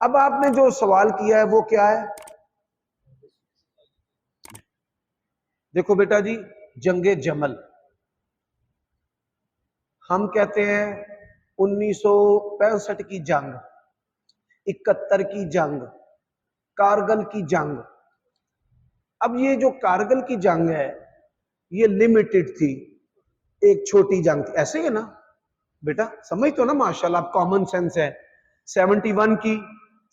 اب آپ نے جو سوال کیا ہے وہ کیا ہے؟ دیکھو بیٹا جی، جنگ جمل ہم کہتے ہیں 1965 کی جنگ، 71 کی جنگ، کارگل کی جنگ۔ اب یہ جو کارگل کی جنگ ہے یہ لمیٹڈ تھی، ایک چھوٹی جنگ تھی، ایسے ہی ہے نا بیٹا؟ سمجھ تو نا ماشاءاللہ، آپ کامن سینس ہے۔ 71 کی،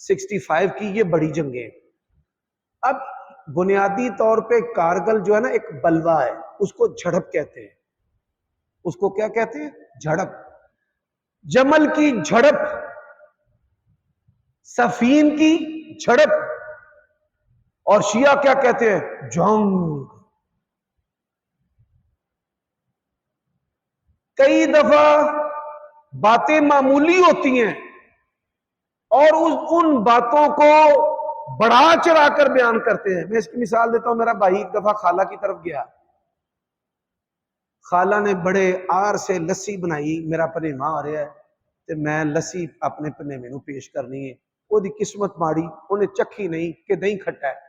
65 کی، یہ بڑی جنگیں۔ اب بنیادی طور پہ کارگل جو ہے نا ایک بلوا ہے، اس کو جھڑپ کہتے ہیں۔ اس کو کیا کہتے ہیں؟ جھڑپ۔ جمل کی جھڑپ، صفین کی جھڑپ، اور شیعہ کیا کہتے ہیں؟ جنگ۔ کئی دفعہ باتیں معمولی ہوتی ہیں اور ان باتوں کو بڑھا چڑھا کر بیان کرتے ہیں۔ میں اس کی مثال دیتا ہوں۔ میرا بھائی ایک دفعہ خالہ کی طرف گیا، خالہ نے بڑے آر سے لسی بنائی، میرا پنیواں آ رہا ہے تو میں لسی اپنے پنیوے نو پیش کرنی ہے۔ وہ دی قسمت ماڑی، انہیں چکھی نہیں کہ دہی کھٹا ہے۔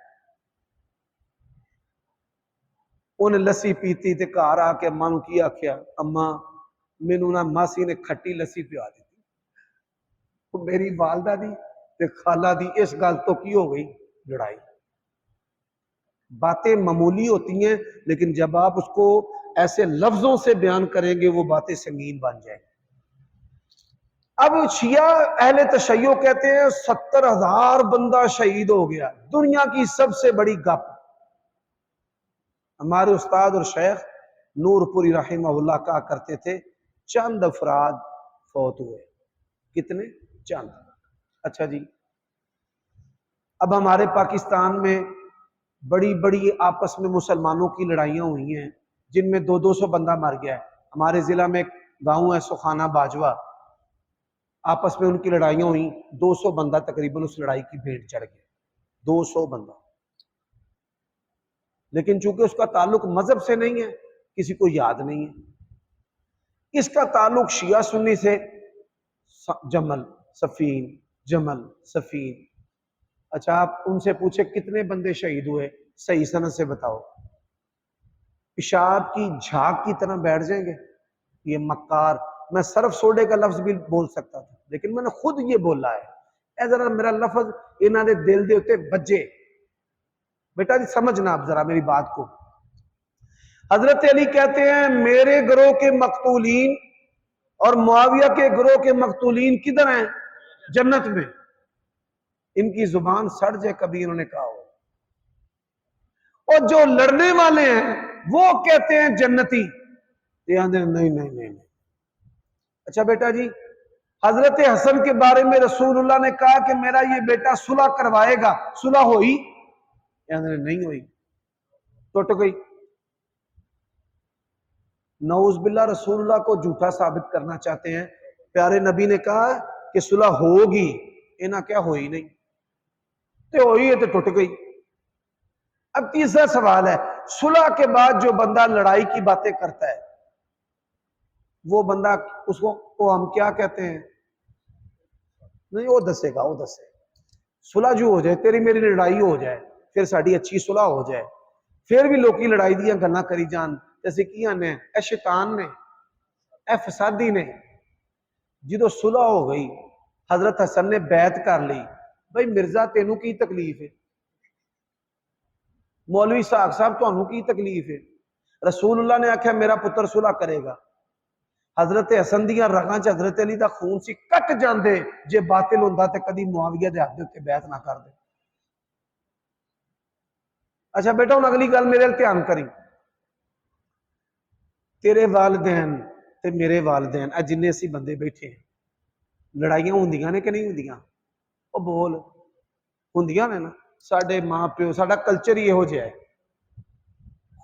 انہیں لسی پیتی تے گھر آ کے اماں نو کی آکھیا، اماں مینوں نہ ماسی نے کھٹی لسی پیا دی۔ میری والدہ دی تے خالہ دی اس گل تو کی ہو گئی؟ لڑائی۔ باتیں معمولی ہوتی ہیں لیکن جب آپ اس کو ایسے لفظوں سے بیان کریں گے وہ باتیں سنگین بن جائیں۔ اب شیعہ اہل تشیع کہتے ہیں 70,000 بندہ شہید ہو گیا، دنیا کی سب سے بڑی گپ۔ ہمارے استاد اور شیخ نور پوری رحمہ اللہ کہا کرتے تھے چند افراد فوت ہوئے۔ کتنے؟ چند۔ اچھا جی، اب ہمارے پاکستان میں بڑی بڑی آپس میں مسلمانوں کی لڑائیاں ہوئی ہیں جن میں 200 بندہ مر گیا ہے۔ ہمارے ضلع میں ایک گاؤں ہے سخانہ باجوہ، آپس میں ان کی لڑائیاں ہوئیں، 200 بندہ تقریباً اس لڑائی کی بھیٹ چڑھ گیا، 200 بندہ۔ لیکن چونکہ اس کا تعلق مذہب سے نہیں ہے کسی کو یاد نہیں ہے۔ اس کا تعلق شیعہ سنی سے، جمل صفین، جمل صفین۔ اچھا آپ ان سے پوچھے کتنے بندے شہید ہوئے، صحیح سند سے بتاؤ۔ پیشاب کی جھاگ کی طرح بیٹھ جائیں گے؟ یہ مکار۔ میں صرف سوڈے کا لفظ بھی بول سکتا تھا لیکن میں نے خود یہ بولا ہے۔ اے ذرا میرا لفظ انہاں دے دل دے ہوتے بجے۔ بیٹا جی سمجھنا آپ ذرا میری بات کو۔ حضرت علی کہتے ہیں میرے گروہ کے مقتولین اور معاویہ کے گروہ کے مقتولین کدھر ہیں؟ جنت میں۔ ان کی زبان سڑ جائے کبھی انہوں نے کہا ہو۔ اور جو لڑنے والے ہیں وہ کہتے ہیں جنتی، نہیں۔ اچھا بیٹا جی، حضرت حسن کے بارے میں رسول اللہ نے کہا کہ میرا یہ بیٹا صلح کروائے گا، صلح ہوئی؟ نہیں ہوئی، ٹوٹ گئی۔ نعوذ باللہ رسول اللہ کو جھوٹا ثابت کرنا چاہتے ہیں۔ پیارے نبی نے کہا کہ صلح ہوگی، انہاں کیا ہوئی نہیں، تو ہوئی ہے تو ٹوٹ گئی۔ اب تیسرا سوال ہے، صلح کے بعد جو بندہ لڑائی کی باتیں کرتا ہے وہ بندہ، اس کو ہم کیا کہتے ہیں؟ نہیں وہ دسے گا، وہ دسے گا۔ صلح جو ہو جائے، تیری میری لڑائی ہو جائے، پھر ساڑی اچھی صلح ہو جائے، پھر بھی لوگ کی لڑائی دیا گلنا کری جان جیسے کیا نے اے شیطان نے، اے فسادی نے۔ جدو صلح ہو گئی، حضرت حسن نے بیعت کر لی، بھئی مرزا تینوں کی تکلیف ہے، مولوی صاحب تو انہوں کی تکلیف ہے۔ رسول اللہ نے آکھا میرا پتر صلح کرے گا۔ حضرت حسن دیاں رگاں چ حضرت علی دا خون سی کٹ جاندے جے باطل ہوندا تے کدی معاویہ دے ہاتھ دے اوتے بیعت نہ کر دے۔ اچھا بیٹا ہن اگلی گل میرے دھیان کری۔ تیرے والدین تے میرے والدین اے جننے اسی بندے بیٹھے ہیں، لڑائیاں ہوندیاں نے کہ نہیں ہوندیاں؟ او بول، ہوندیاں نے نا؟ ساڈے ماں پیو، ساڈا کلچر ہی یہو جہا ہے،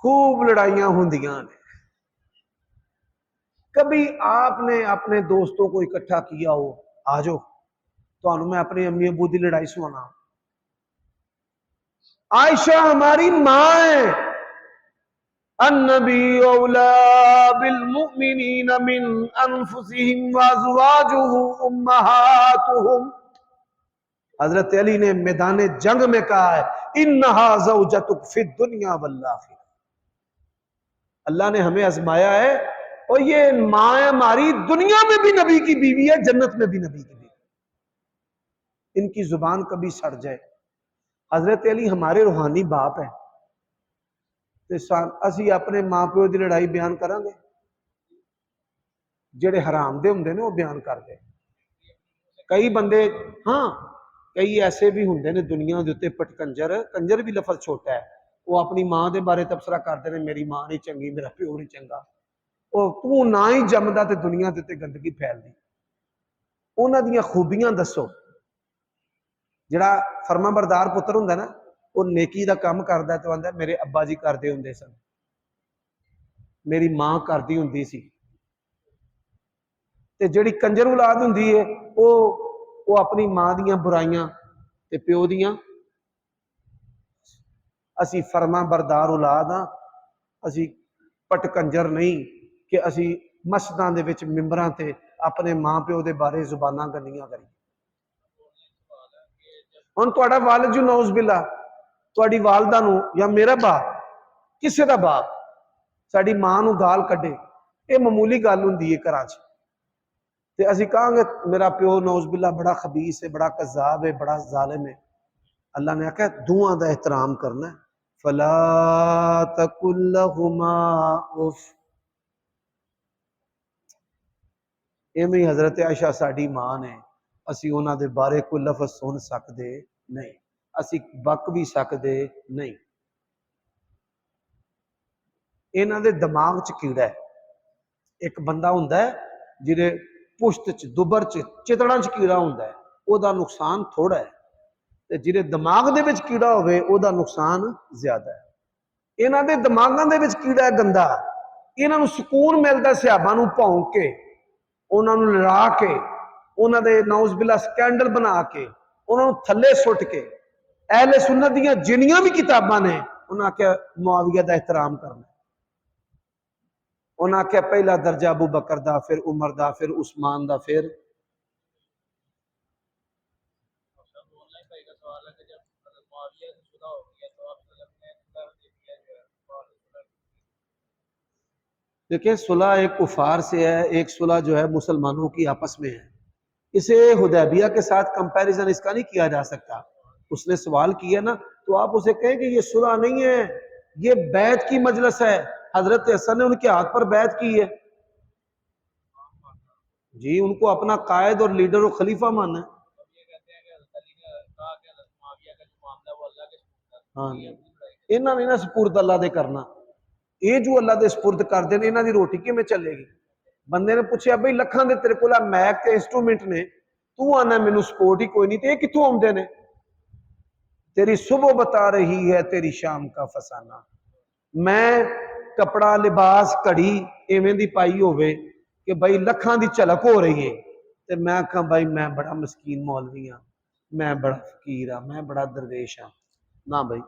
خوب لڑائیاں ہوندیاں نے۔ کبھی آپ نے اپنے دوستوں کو اکٹھا کیا ہو، آجو تو انہوں میں اپنے امی ابو دی لڑائی سوانا۔ عائشہ ہماری ماں ہے، النبی اولا بالمؤمنین من انفسہم وازواجہ امہاتہم۔ حضرت علی نے میدان جنگ میں کہا ہے انہا زوجتک فی الدنیا والآخرہ، اللہ نے ہمیں آزمایا ہے اور یہ ماں ہماری دنیا میں بھی نبی کی بیوی ہے، جنت میں بھی نبی کی بیوی، ان کی زبان کبھی سڑ جائے۔ حضرت علی ہمارے روحانی باپ ہیں، اسی اپنے ماں پیو دی لڑائی بیان کریں گے؟ جڑے حرام دے ہوندے نے وہ بیان کر دے۔ کئی بندے ہاں کئی ایسے بھی ہوندے نے دنیا دے تے پٹ کنجر بھی لفظ چھوٹا ہے، وہ اپنی ماں دے بارے تبصرہ کرتے ہیں میری ماں نہیں چنگی، میرا پیو نہیں چنگا، وہ تو نہ ہی جمدا تے دنیا دے تے گندگی پھیل دی۔ انہاں دیاں خوبیاں دسو۔ جڑا فرما بردار پتر ہوندا نا وہ نیکی دا کام کردا تو آندا میرے ابا جی کردے ہوندے سن، میری ماں کردی ہوندی سی، تے جڑی کنجر اولاد ہوندی ہے وہ اپنی ماں دیاں برائیاں تے پیو دیاں۔ اسی فرما بردار اولاد ہاں، اسی پٹ کنجر نہیں کہ اسی مسجداں دے وچ ممبراں تے اپنے ماں پیو دے بارے زباناں گندیاں کری۔ ہن تہاڈا والد جو نعوذ باللہ تہاڈی والدہ نو یا میرا باپ کسے دا باپ ساڈی ماں نو گال کڈے، اے معمولی گل ہوندی ہے گھراں وچ، تے اسی کہاں گے میرا پیو نعوذ باللہ بڑا خبیث ہے، بڑا کذاب ہے، بڑا ظالم ہے۔ اللہ نے آکھا دعاں دا احترام کرنا ہے، فلا تقل لهما اف۔ ایویں حضرت عائشہ ساڈی ماں نے، اسی انہاں دے بارے کوئی لفظ سن سکدے نہیں، اسی بک بھی سکدے نہیں۔ انہاں دے دماغ چ کیڑا ہے۔ ایک بندہ ہوندا ہے جہدے پشت چ دبر چ چتڑاں چ کیڑا ہوندا ہے، او دا نقصان تھوڑا ہے، تے جہدے دماغ دے وچ کیڑا ہوئے او دا نقصان زیادہ ہے۔ انہاں دے دماغاں دے وچ کیڑا ہے گندا، انہاں نوں سکون ملدا ہے صحابہ نوں بھونک کے، انہاں نوں لڑا کے، انہاں دے نعوذ باللہ سکینڈل بنا کے، انہاں نوں تھلے سٹ کے۔ اہل سنت دیاں جنیاں بھی کتاباں نے انہاں کہ معاویہ دا احترام کرنا، انہاں کہ پہلا درجہ ابو بکر دا، پھر عمر دا، پھر عثمان دا، پھر دیکھیں صلح ایک کفار سے ہے، ایک صلح جو ہے مسلمانوں کی آپس میں ہے۔ اسے حدیبیہ کے ساتھ کمپیریزن اس کا نہیں کیا جا سکتا۔ اس نے سوال کیا نا تو آپ اسے کہیں کہ یہ صلح نہیں ہے، یہ بیعت کی مجلس ہے، حضرت حسن نے ان کے ہاتھ پر بیعت کی ہے، جی ان کو اپنا قائد اور لیڈر اور خلیفہ مانا ہے۔ ہاں انہاں نے نا سپرد اللہ دے کرنا، یہ جو اللہ دے سپرد کر دیں انہاں دی روٹی کیویں چلے گی؟ بندے نے پوچھا بھئی لکھاں دے تیرے کول میک تے انسٹرومنٹ نے، تو آنا مینوں سپورٹ ہی کوئی نہیں، تے یہ کتھوں آوندے نے؟ تیری صبح بتا رہی ہے تیری شام کا فسانہ، میں کپڑا لباس کڑی ایویں دی پائی ہوئے کہ بھائی لکھاں دی جھلک ہو رہی ہے، تے میں کہاں بھائی میں بڑا مسکین مولوی ہاں، میں بڑا فقیر ہاں، میں بڑا درویش ہاں، نہ بھائی۔